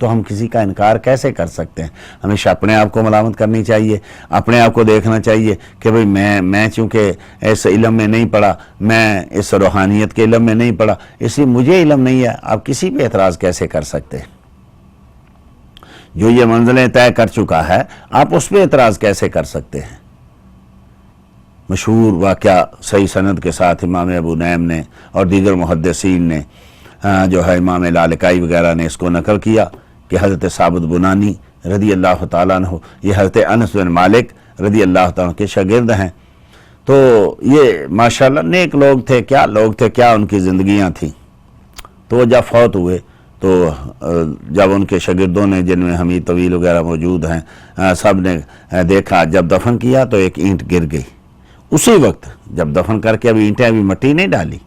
تو ہم کسی کا انکار کیسے کر سکتے ہیں؟ ہمیشہ اپنے آپ کو ملامت کرنی چاہیے، اپنے آپ کو دیکھنا چاہیے کہ بھئی میں چونکہ اس علم میں نہیں پڑھا، میں اس روحانیت کے علم میں نہیں پڑھا، اس لیے مجھے علم نہیں ہے۔ آپ کسی پہ اعتراض کیسے کر سکتے ہیں؟ جو یہ منزلیں طے کر چکا ہے، آپ اس پہ اعتراض کیسے کر سکتے ہیں؟ مشہور واقعہ صحیح سند کے ساتھ امام ابو نعیم نے اور دیگر محدثین نے جو ہے امام لالکائی وغیرہ نے اس کو نقل کیا کہ حضرت ثابت بنانی رضی اللہ تعالیٰ عنہ، یہ حضرت انس بن مالک رضی اللہ تعالیٰ عنہ کے شاگرد ہیں۔ تو یہ ماشاءاللہ نیک لوگ تھے، کیا لوگ تھے، کیا ان کی زندگیاں تھیں۔ تو جب فوت ہوئے تو جب ان کے شاگردوں نے، جن میں حمید طویل وغیرہ موجود ہیں، سب نے دیکھا، جب دفن کیا تو ایک اینٹ گر گئی۔ اسی وقت جب دفن کر کے ابھی اینٹیں، ابھی مٹی نہیں ڈالی،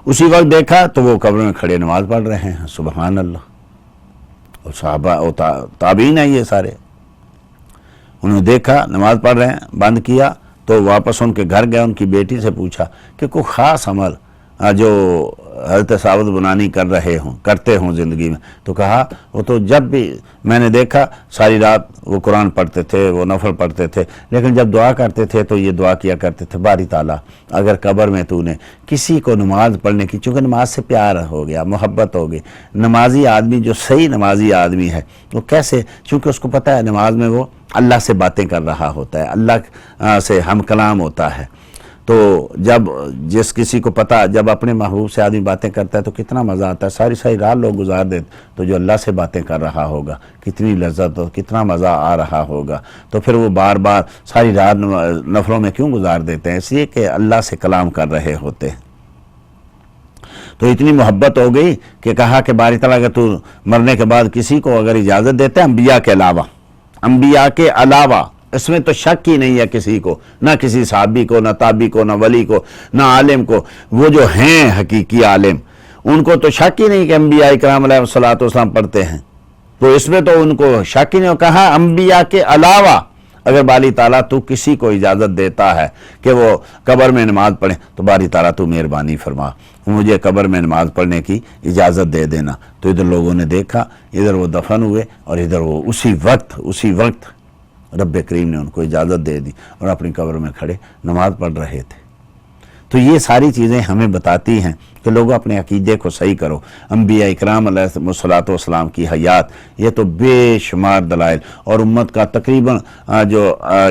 اسی وقت دیکھا تو وہ قبر میں کھڑے نماز پڑھ رہے ہیں۔ سبحان اللہ! اور صحابہ اور تابعین ہیں یہ سارے، انہوں نے دیکھا نماز پڑھ رہے ہیں، بند کیا تو واپس ان کے گھر گئے، ان کی بیٹی سے پوچھا کہ کوئی خاص عمل جو حضرت ثابت بنانی کرتے ہوں زندگی میں؟ تو کہا وہ تو جب بھی میں نے دیکھا ساری رات وہ قرآن پڑھتے تھے، وہ نفل پڑھتے تھے، لیکن جب دعا کرتے تھے تو یہ دعا کیا کرتے تھے، باری تعالیٰ اگر قبر میں تو نے کسی کو نماز پڑھنے کی، چونکہ نماز سے پیار ہو گیا، محبت ہو گئی، نمازی آدمی جو صحیح نمازی آدمی ہے وہ کیسے، چونکہ اس کو پتہ ہے نماز میں وہ اللہ سے باتیں کر رہا ہوتا ہے، اللہ سے ہم کلام ہوتا ہے۔ تو جب جس کسی کو پتہ، جب اپنے محبوب سے آدمی باتیں کرتا ہے تو کتنا مزہ آتا ہے، ساری ساری رات لوگ گزار دیتے، تو جو اللہ سے باتیں کر رہا ہوگا کتنی لذت اور کتنا مزہ آ رہا ہوگا۔ تو پھر وہ بار بار ساری رات نفلوں میں کیوں گزار دیتے ہیں؟ اس لیے کہ اللہ سے کلام کر رہے ہوتے ہیں۔ تو اتنی محبت ہو گئی کہ کہا کہ باری تعالیٰ اگر تو مرنے کے بعد کسی کو اگر اجازت دیتے ہیں، انبیاء کے علاوہ، اس میں تو شک ہی نہیں ہے کسی کو، نہ کسی صحابی کو، نہ تابعی کو، نہ ولی کو، نہ عالم کو، وہ جو ہیں حقیقی عالم ان کو تو شک ہی نہیں کہ انبیاء اکرام علیہ الصلوۃ والسلام پڑھتے ہیں، تو اس میں تو ان کو شک ہی نہیں۔ کہا انبیاء کے علاوہ اگر باری تعالیٰ تو کسی کو اجازت دیتا ہے کہ وہ قبر میں نماز پڑھیں تو باری تعالیٰ تو مہربانی فرما، مجھے قبر میں نماز پڑھنے کی اجازت دے دینا۔ تو ادھر لوگوں نے دیکھا، ادھر وہ دفن ہوئے اور ادھر وہ اسی وقت رب کریم نے ان کو اجازت دے دی اور اپنی قبر میں کھڑے نماز پڑھ رہے تھے۔ تو یہ ساری چیزیں ہمیں بتاتی ہیں کہ لوگوں اپنے عقیدے کو صحیح کرو۔ انبیاء اکرام علیہ الصلوۃ والسلام کی حیات، یہ تو بے شمار دلائل، اور امت کا تقریباً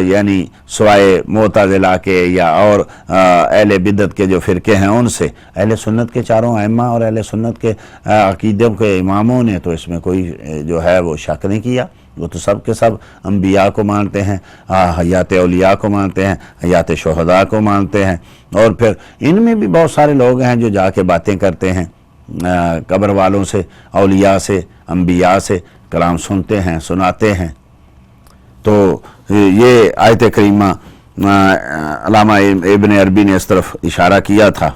یعنی سوائے معتزلہ کے یا اور اہل بدعت کے جو فرقے ہیں ان سے، اہل سنت کے چاروں ائمہ اور اہل سنت کے عقیدوں کے اماموں نے تو اس میں کوئی جو ہے وہ شک نہیں کیا، وہ تو سب کے سب انبیاء کو مانتے ہیں، حیات اولیاء کو مانتے ہیں، حیات شہداء کو مانتے ہیں، اور پھر ان میں بھی بہت سارے لوگ ہیں جو جا کے باتیں کرتے ہیں قبر والوں سے، اولیاء سے، انبیاء سے کلام سنتے ہیں، سناتے ہیں۔ تو یہ آیت کریمہ علامہ ابن عربی نے اس طرف اشارہ کیا تھا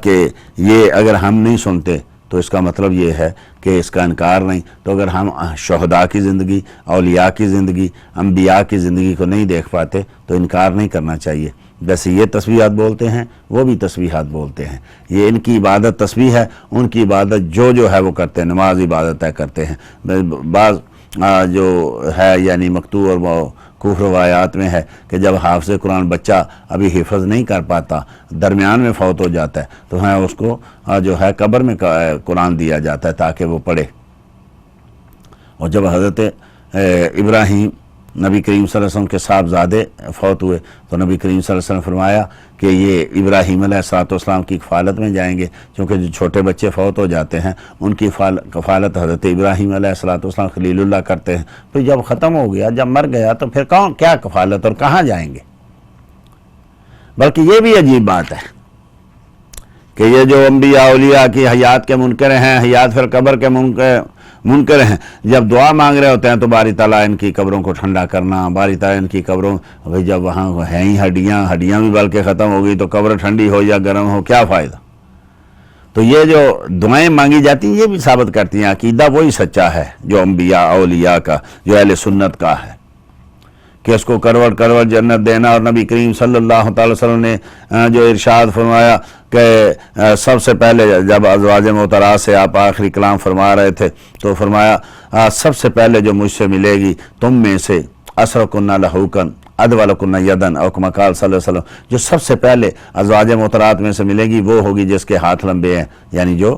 کہ یہ اگر ہم نہیں سنتے تو اس کا مطلب یہ ہے کہ اس کا انکار نہیں، تو اگر ہم شہداء کی زندگی، اولیاء کی زندگی، انبیاء کی زندگی کو نہیں دیکھ پاتے تو انکار نہیں کرنا چاہیے۔ جیسے یہ تسبیحات بولتے ہیں وہ بھی تسبیحات بولتے ہیں، یہ ان کی عبادت تسبیح ہے، ان کی عبادت جو ہے وہ کرتے ہیں، نماز عبادت ہے کرتے ہیں۔ بعض جو ہے یعنی مقطوع اور موقوف روایات میں ہے کہ جب حافظ قرآن بچہ ابھی حفظ نہیں کر پاتا، درمیان میں فوت ہو جاتا ہے، تو ہاں اس کو جو ہے قبر میں قرآن دیا جاتا ہے تاکہ وہ پڑھے۔ اور جب حضرت ابراہیم نبی کریم صلی اللہ علیہ وسلم کے صاحبزادے فوت ہوئے تو نبی کریم صلی اللہ علیہ وسلم فرمایا کہ یہ ابراہیم علیہ السلام کی کفالت میں جائیں گے، کیونکہ جو چھوٹے بچے فوت ہو جاتے ہیں ان کی کفالت حضرت ابراہیم علیہ السلام خلیل اللہ کرتے ہیں۔ تو جب ختم ہو گیا، جب مر گیا تو پھر کیا کفالت اور کہاں جائیں گے؟ بلکہ یہ بھی عجیب بات ہے کہ یہ جو انبیاء اولیاء کی حیات کے منکر ہیں، حیات فی القبر کے منکر ہیں، جب دعا مانگ رہے ہوتے ہیں تو باری تعالیٰ ان کی قبروں کو ٹھنڈا کرنا، باری تعالیٰ ان کی قبروں، بھئی جب وہاں ہیں ہی ہڈیاں بھی بلکہ ختم ہو گئی تو قبر ٹھنڈی ہو یا گرم ہو کیا فائدہ؟ تو یہ جو دعائیں مانگی جاتی ہیں یہ بھی ثابت کرتی ہیں عقیدہ وہی سچا ہے جو انبیاء اولیاء کا، جو اہل سنت کا ہے، کہ اس کو کروڑ جنت دینا۔ اور نبی کریم صلی اللہ تعالی وسلم نے جو ارشاد فرمایا کہ سب سے پہلے جب ازواج محترمات سے آپ آخری کلام فرما رہے تھے تو فرمایا سب سے پہلے جو مجھ سے ملے گی تم میں سے اسرکنہ لہوکن ادولکنہ یدن او کما قال صلی اللہ علیہ وسلم، جو سب سے پہلے ازواج محترات میں سے ملے گی وہ ہوگی جس کے ہاتھ لمبے ہیں، یعنی جو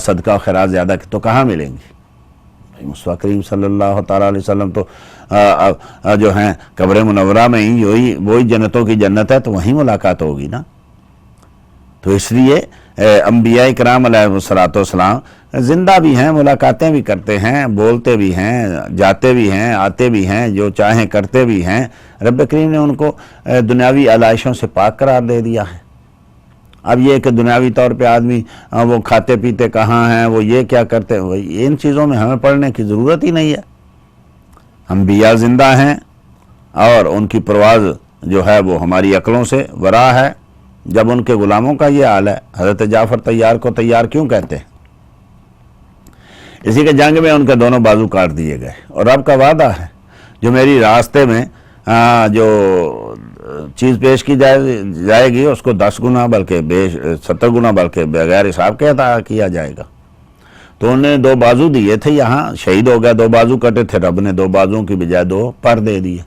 صدقہ و خیرات زیادہ، تو کہاں ملیں گی؟ مصطفیٰ کریم صلی اللہ تعالیٰ علیہ وسلم تو جو ہیں قبر منورہ میں ہی وہی جنتوں کی جنت ہے، تو وہیں ملاقات ہوگی نا۔ تو اس لیے انبیاء کرام علیہ السلام زندہ بھی ہیں، ملاقاتیں بھی کرتے ہیں، بولتے بھی ہیں، جاتے بھی ہیں، آتے بھی ہیں، جو چاہیں کرتے بھی ہیں۔ رب کریم نے ان کو دنیاوی علائشوں سے پاک قرار دے دیا ہے۔ اب یہ کہ دنیاوی طور پہ آدمی وہ کھاتے پیتے کہاں ہیں، وہ یہ کیا کرتے ہیں، ان چیزوں میں ہمیں پڑھنے کی ضرورت ہی نہیں ہے۔ انبیاء زندہ ہیں اور ان کی پرواز جو ہے وہ ہماری عقلوں سے ورا ہے۔ جب ان کے غلاموں کا یہ حال ہے، حضرت جعفر طیار کو طیار کیوں کہتے ہیں؟ اسی کے جنگ میں ان کے دونوں بازو کاٹ دیے گئے، اور رب کا وعدہ ہے جو میری راستے میں جو چیز پیش کی جائے گی اس کو 10 گنا بلکہ 70 گنا بلکہ بغیر حساب کے عطا کیا جائے گا۔ تو انہوں نے 2 بازو دیے تھے، یہاں شہید ہو گیا، 2 بازو کٹے تھے، رب نے 2 بازوں کی بجائے 2 پر دے دیے،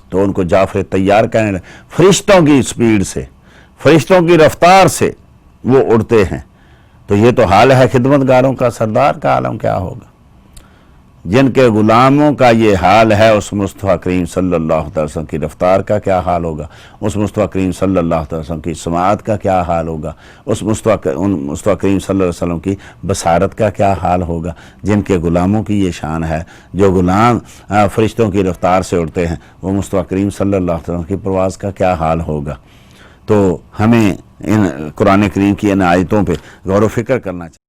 تو ان کو جعفر طیار کہنے لگے۔ فرشتوں کی سپیڈ سے، فرشتوں کی رفتار سے وہ اڑتے ہیں۔ تو یہ تو حال ہے خدمتگاروں کا، سردار کا عالم کیا ہوگا؟ جن کے غلاموں کا یہ حال ہے، اس مصطفیٰ کریم صلی اللہ علیہ وسلم کی رفتار کا کیا حال ہوگا؟ اس مصطفیٰ کریم صلی اللہ علیہ وسلم کی سماعت کا کیا حال ہوگا؟ اس مصطفیٰ کریم صلی اللہ علیہ وسلم کی بصارت کا کیا حال ہوگا؟ جن کے غلاموں کی یہ شان ہے، جو غلام فرشتوں کی رفتار سے اڑتے ہیں، وہ مصطفیٰ کریم صلی اللہ علیہ وسلم کی پرواز کا کیا حال ہوگا؟ تو ہمیں ان قرآن کریم کی ان آیتوں پہ غور و فکر کرنا چاہیے۔